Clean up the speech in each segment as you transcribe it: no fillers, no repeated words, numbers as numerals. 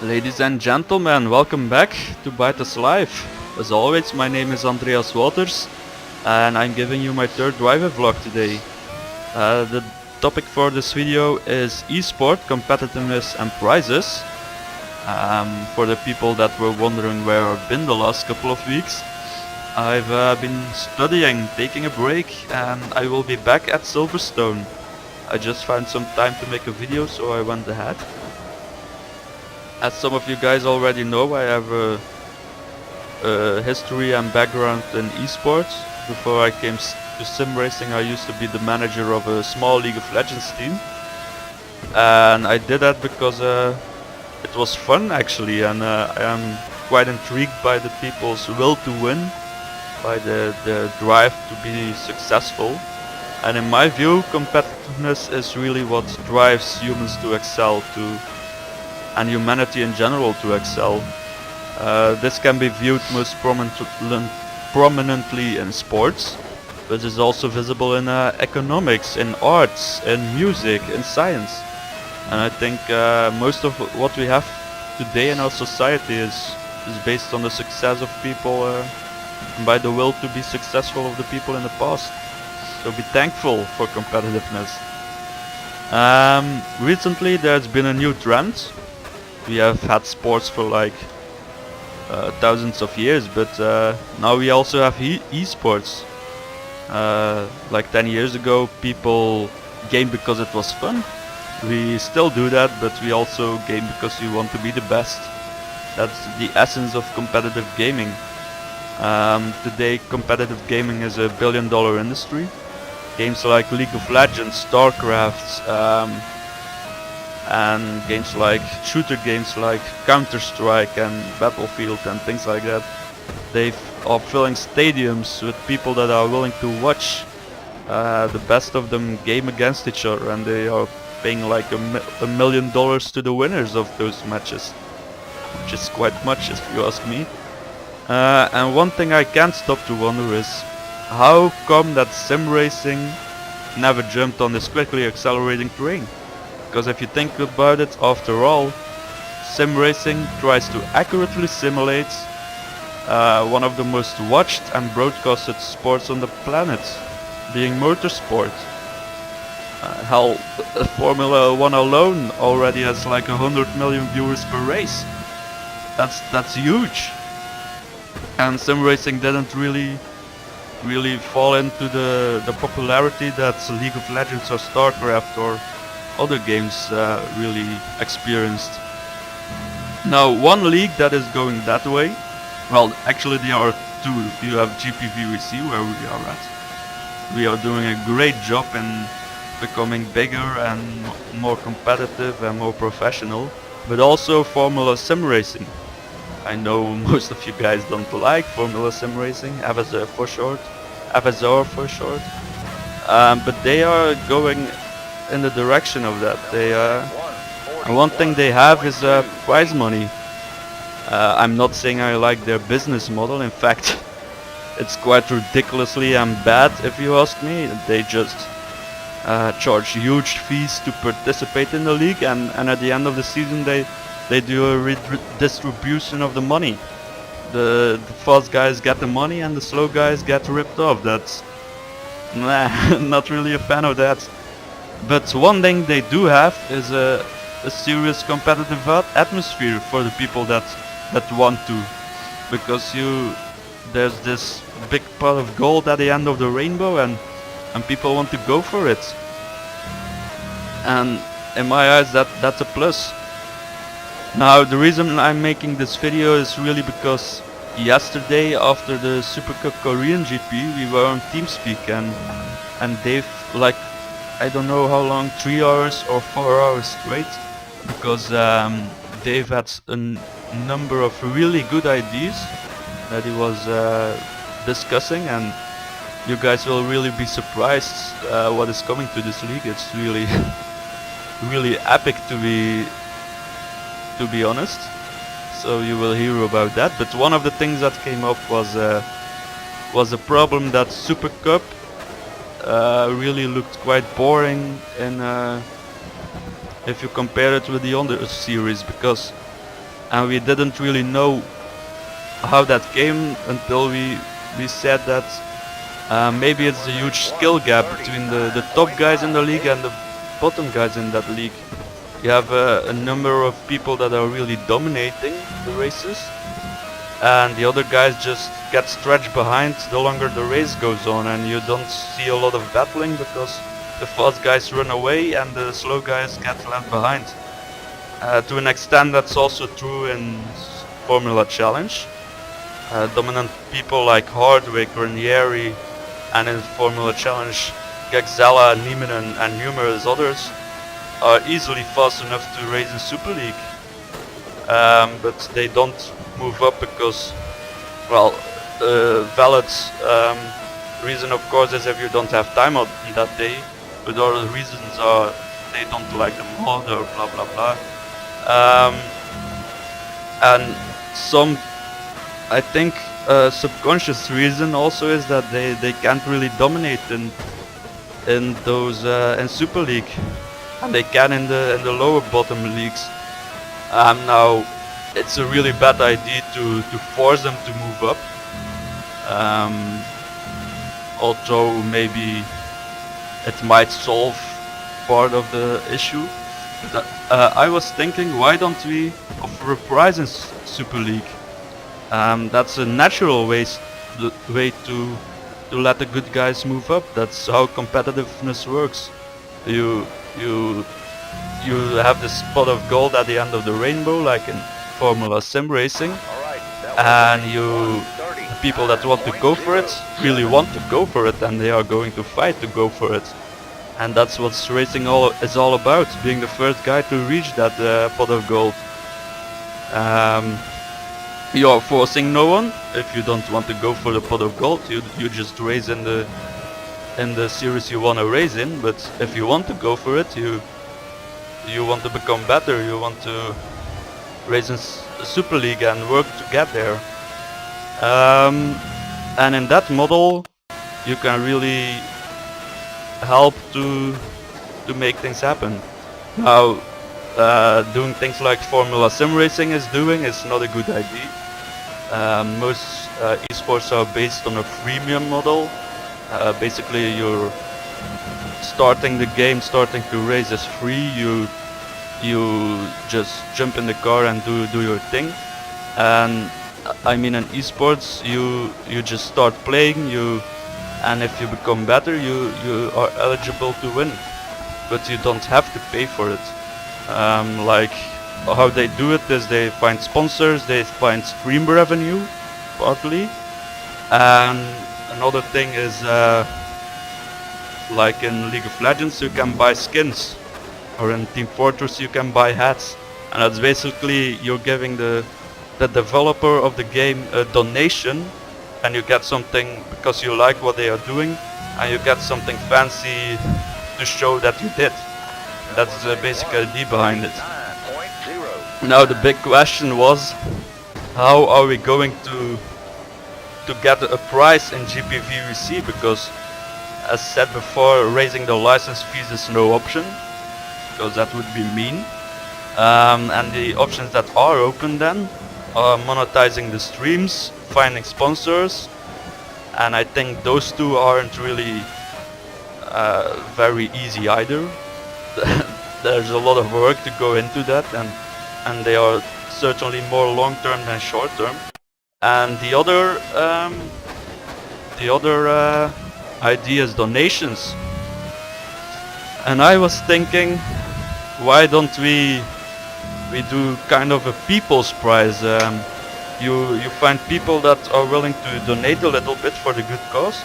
Ladies and gentlemen, welcome back to Wauters Live. As always, my name is Andreas Wauters and I'm giving you my third driver vlog today. The topic for this video is esport, competitiveness and prizes. For the people that were wondering where I've been the last couple of weeks, I've been studying, taking a break, and I will be back at Silverstone. I just found some time to make a video, so I went ahead. As some of you guys already know, I have a history and background in esports. Before I came to sim racing, I used to be the manager of a small League of Legends team. And I did that because it was fun actually, and I am quite intrigued by the people's will to win, by the drive to be successful. And in my view, competitiveness is really what drives humans to excel, and humanity in general to excel. This can be viewed most prominently in sports, but is also visible in economics, in arts, in music, in science. And I think most of what we have today in our society is based on the success of people and by the will to be successful of the people in the past. So be thankful for competitiveness. Recently there's been a new trend. We have had sports for like thousands of years, but now we also have esports. Like 10 years ago, people gamed because it was fun. We still do that, but we also game because we want to be the best. That's the essence of competitive gaming. Today, competitive gaming is a billion-dollar industry. Games like League of Legends, StarCraft, and games like shooter games like Counter-Strike and Battlefield and things like that, they are filling stadiums with people that are willing to watch the best of them game against each other, and they are paying like $1 million to the winners of those matches, which is quite much if you ask me. And one thing I can't stop to wonder is how come that sim racing never jumped on this quickly accelerating train? Because if you think about it, after all, sim racing tries to accurately simulate one of the most watched and broadcasted sports on the planet, being motorsport. Hell, Formula 1 alone already has like 100 million viewers per race. That's huge. And sim racing didn't really fall into the popularity that League of Legends or StarCraft or other games really experienced. Now, one league that is going that way, well, actually there are two. You have GPVC, where we are at. We are doing a great job in becoming bigger and more competitive and more professional, but also Formula Sim Racing. I know most of you guys don't like Formula Sim Racing, FSR for short, but they are going in the direction of that. And one thing they have is prize money. I'm not saying I like their business model. In fact, it's quite ridiculously and bad if you ask me. They just charge huge fees to participate in the league, and at the end of the season they do a redistribution of the money. The fast guys get the money and the slow guys get ripped off. That's not really a fan of that. But one thing they do have is a serious competitive atmosphere for the people that want to, because there's this big pot of gold at the end of the rainbow, and people want to go for it. And in my eyes, that's a plus. Now, the reason I'm making this video is really because yesterday, after the Super Cup Korean GP, we were on TeamSpeak, and they've like, I don't know how long, 3 hours or 4 hours straight, because Dave had a number of really good ideas that he was discussing, and you guys will really be surprised what is coming to this league. It's really really epic to be honest, so you will hear about that. But one of the things that came up was a problem that Super Cup really looked quite boring, and if you compare it with the other series, because and we didn't really know how that came until we said that maybe it's a huge skill gap between the top guys in the league and the bottom guys in that league. You have a number of people that are really dominating the races, and the other guys just get stretched behind the longer the race goes on, and you don't see a lot of battling because the fast guys run away and the slow guys get left behind. To an extent that's also true in Formula Challenge. Dominant people like Hardwick, Ranieri, and in Formula Challenge Gagzella, Nieminen and numerous others are easily fast enough to race in Super League. But they don't move up because, well, valid reason of course is if you don't have time on that day, but other reasons are they don't like the mod or blah blah blah. And some, I think, subconscious reason also is that they can't really dominate in those in Super League, and they can in the lower bottom leagues. Now it's a really bad idea to force them to move up. Although maybe it might solve part of the issue. But, I was thinking, why don't we offer a prize in Super League? That's a natural way to let the good guys move up. That's how competitiveness works. You have this pot of gold at the end of the rainbow, like in Formula Sim racing, and the people that want to go for it really want to go for it, and they are going to fight to go for it. And that's what racing is all about, being the first guy to reach that pot of gold. You are forcing no one. If you don't want to go for the pot of gold, you just race in the series you want to race in. But if you want to go for it, you want to become better, you want to race in the Super League and work to get there. And in that model, you can really help to make things happen. Now, doing things like Formula Sim racing is doing is not a good idea. Most esports are based on a freemium model. Basically, you're starting the game, starting to race is free. You just jump in the car and do your thing. And I mean, in esports, you just start playing. And if you become better, you are eligible to win, but you don't have to pay for it. Like how they do it is they find sponsors, they find stream revenue, partly, and another thing is like in League of Legends you can buy skins, or in Team Fortress you can buy hats, and that's basically you're giving the developer of the game a donation, and you get something because you like what they are doing, and you get something fancy to show that you did. That's the basic idea behind it. Now the big question was, how are we going to get a price in GPVC? Because as said before, raising the license fees is no option, because that would be mean. And the options that are open then are monetizing the streams, finding sponsors, and I think those two aren't really very easy either. There's a lot of work to go into that, and they are certainly more long term than short term. And the other idea is donations, and I was thinking, why don't we do kind of a people's prize? You find people that are willing to donate a little bit for the good cause,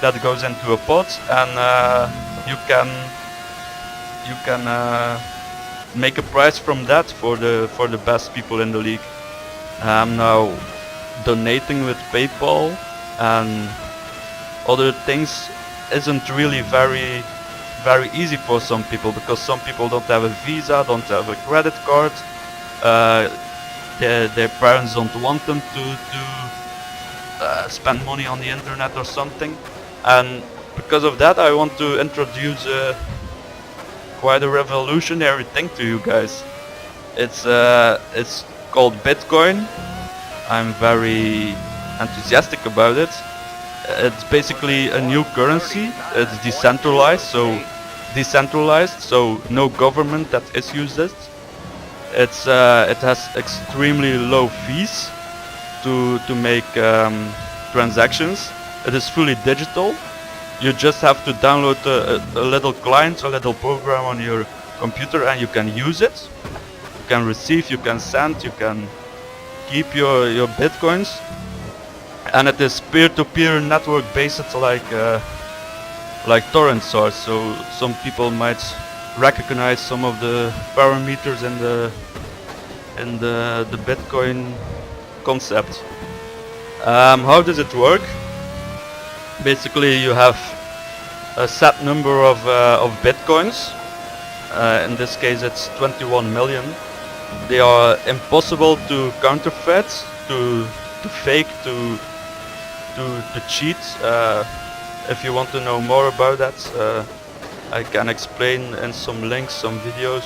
that goes into a pot, and you can make a prize from that for the best people in the league. Now, donating with PayPal and other things isn't really very easy for some people, because some people don't have a visa, don't have a credit card. Their parents don't want them to spend money on the internet or something, and because of that I want to introduce quite a revolutionary thing to you guys. It's called Bitcoin. I'm very enthusiastic about it. It's basically a new currency. It's decentralized, so no government that issues it. It has extremely low fees to make transactions. It is fully digital. You just have to download a little client, a little program on your computer, and you can use it. You can receive, you can send, you can keep your bitcoins, and it is peer-to-peer network based like torrent source. So some people might recognize some of the parameters in the Bitcoin concept. How does it work? Basically, you have a set number of bitcoins. In this case, it's 21 million. They are impossible to counterfeit, to fake, to cheat. If you want to know more about that, I can explain in some links, some videos,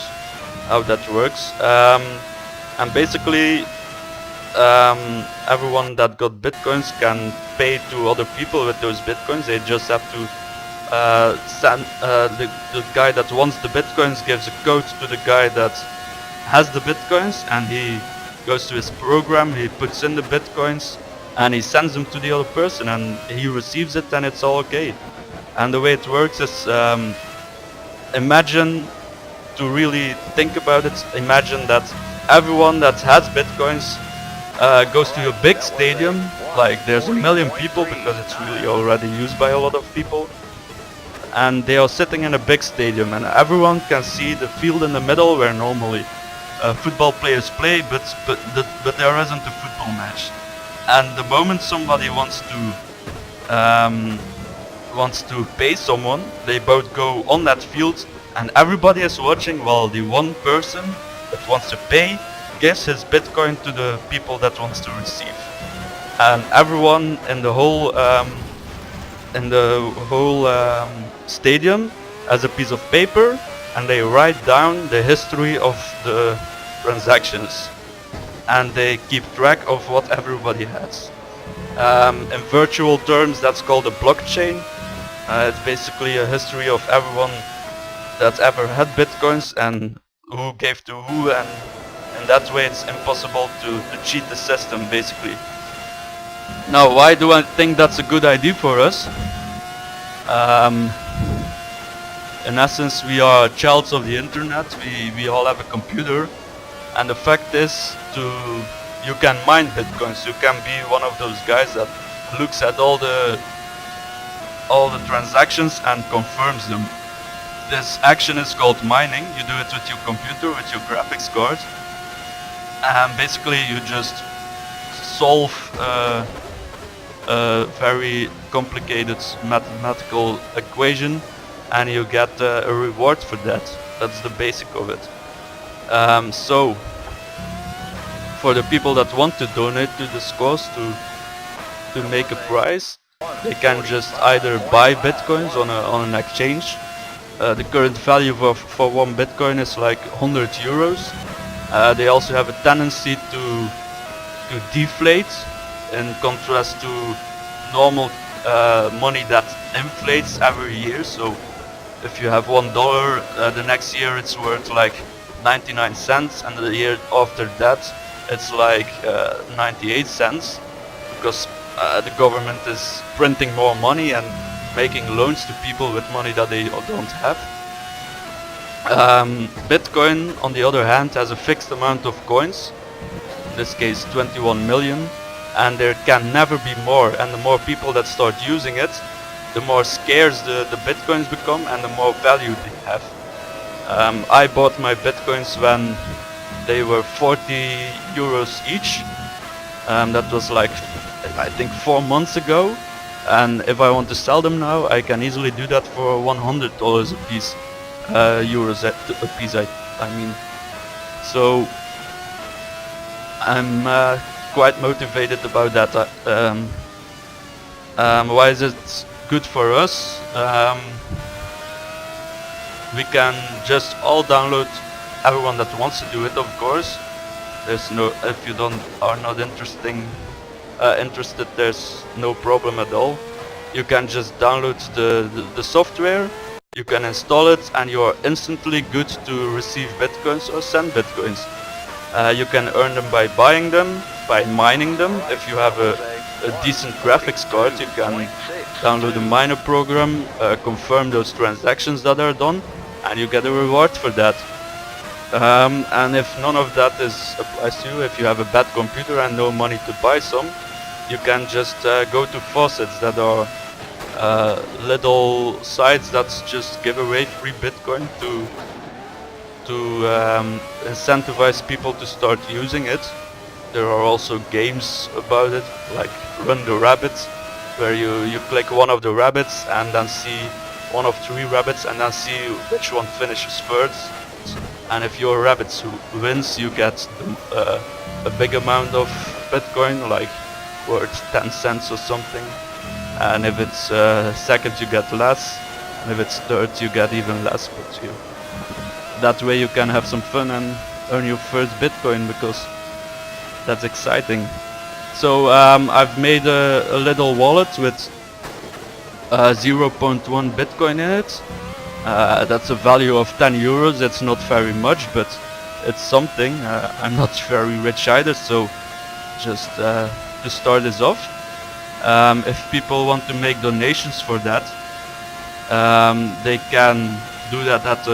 how that works. And basically, everyone that got bitcoins can pay to other people with those bitcoins. They just have to send the guy that wants the bitcoins gives a code to the guy that has the bitcoins, and he goes to his program, he puts in the bitcoins, and he sends them to the other person, and he receives it, and it's all okay. And the way it works is, imagine, to really think about it, imagine that everyone that has bitcoins goes to a big stadium, like there's 1 million people, because it's really already used by a lot of people, and they are sitting in a big stadium, and everyone can see the field in the middle where normally football players play, but there isn't a football match. And the moment somebody wants to pay someone, they both go on that field, and everybody is watching while the one person that wants to pay gives his bitcoin to the people that wants to receive. And everyone in the whole stadium has a piece of paper, and they write down the history of the transactions, and they keep track of what everybody has. In virtual terms, that's called a blockchain. It's basically a history of everyone that ever had bitcoins and who gave to who, and in that way it's impossible to cheat the system, basically. Now, why do I think that's a good idea for us? In essence, we are childs of the internet. We all have a computer, and the fact is, you can mine bitcoins. You can be one of those guys that looks at all the transactions and confirms them. This action is called mining. You do it with your computer, with your graphics card, and basically you just solve a very complicated mathematical equation, and you get a reward for that. That's the basic of it. So for the people that want to donate to this cause, to make a prize, they can just either buy bitcoins on an exchange. The current value for one bitcoin is like 100 euros. They also have a tendency to deflate, in contrast to normal money that inflates every year. So if you have $1, the next year it's worth like 99 cents, and the year after that it's like 98 cents, because the government is printing more money and making loans to people with money that they don't have. Bitcoin, on the other hand, has a fixed amount of coins, in this case 21 million, and there can never be more, and the more people that start using it, the more scarce the bitcoins become and the more value they have. I bought my bitcoins when they were 40 euros each. That was like, I think 4 months ago, and if I want to sell them now, I can easily do that for $100 a piece, euros a piece, I mean. So I'm quite motivated about that. Why is it good for us? We can just all download, everyone that wants to do it, of course. There's no, if you are not interested, there's no problem at all. You can just download the software, you can install it, and you are instantly good to receive bitcoins or send bitcoins. You can earn them by buying them, by mining them. If you have a decent graphics card, you can download a miner program, confirm those transactions that are done, and you get a reward for that. And if none of that applies to you, if you have a bad computer and no money to buy some, you can just go to faucets that are little sites that just give away free Bitcoin to incentivize people to start using it. There are also games about it, like Run the Rabbits, where you click one of the rabbits and then see one of 3 rabbits and then see which one finishes first. And if your rabbit wins, you get a big amount of Bitcoin, like worth 10 cents or something. And if it's second, you get less. And if it's third, you get even less. But that way you can have some fun and earn your first Bitcoin, because that's exciting. So I've made a little wallet with 0.1 Bitcoin in it. That's a value of 10 euros. It's not very much, but it's something. I'm not very rich either, so just to start this off. If people want to make donations for that, they can do that at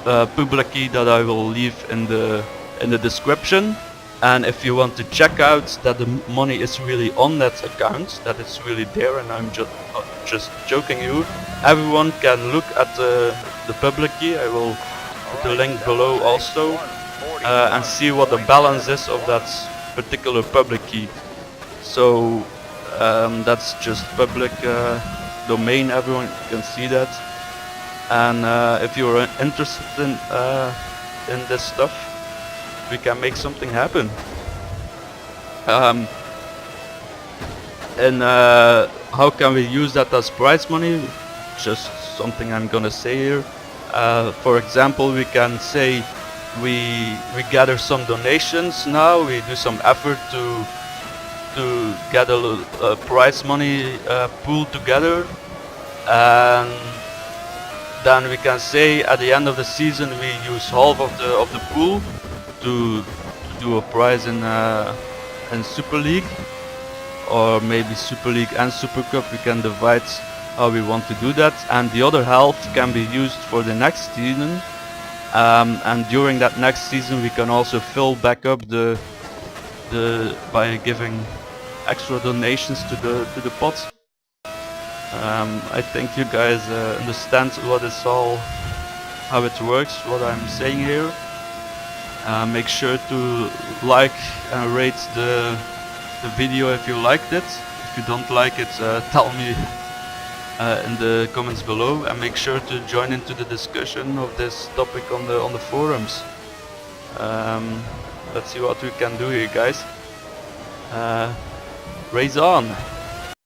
the public key that I will leave in the description. And if you want to check out that the money is really on that account, that it's really there, and I'm just joking you, everyone can look at the public key. I will put the link below also, and see what the balance is of that particular public key. So that's just public domain, everyone can see that. And if you're interested in this stuff, we can make something happen. And how can we use that as prize money? Just something I'm gonna say here. For example, we can say we gather some donations now, we do some effort to get a prize money pool together, and then we can say at the end of the season we use half of the pool to do a prize in Super League, or maybe Super League and Super Cup. We can divide how we want to do that, and the other half can be used for the next season. And during that next season we can also fill back up by giving extra donations to the pot. I think you guys understand how it works, what I'm saying here. Make sure to like and rate the video if you liked it. If you don't like it, tell me in the comments below, and make sure to join into the discussion of this topic on the forums. Let's see what we can do here, guys. Raise on!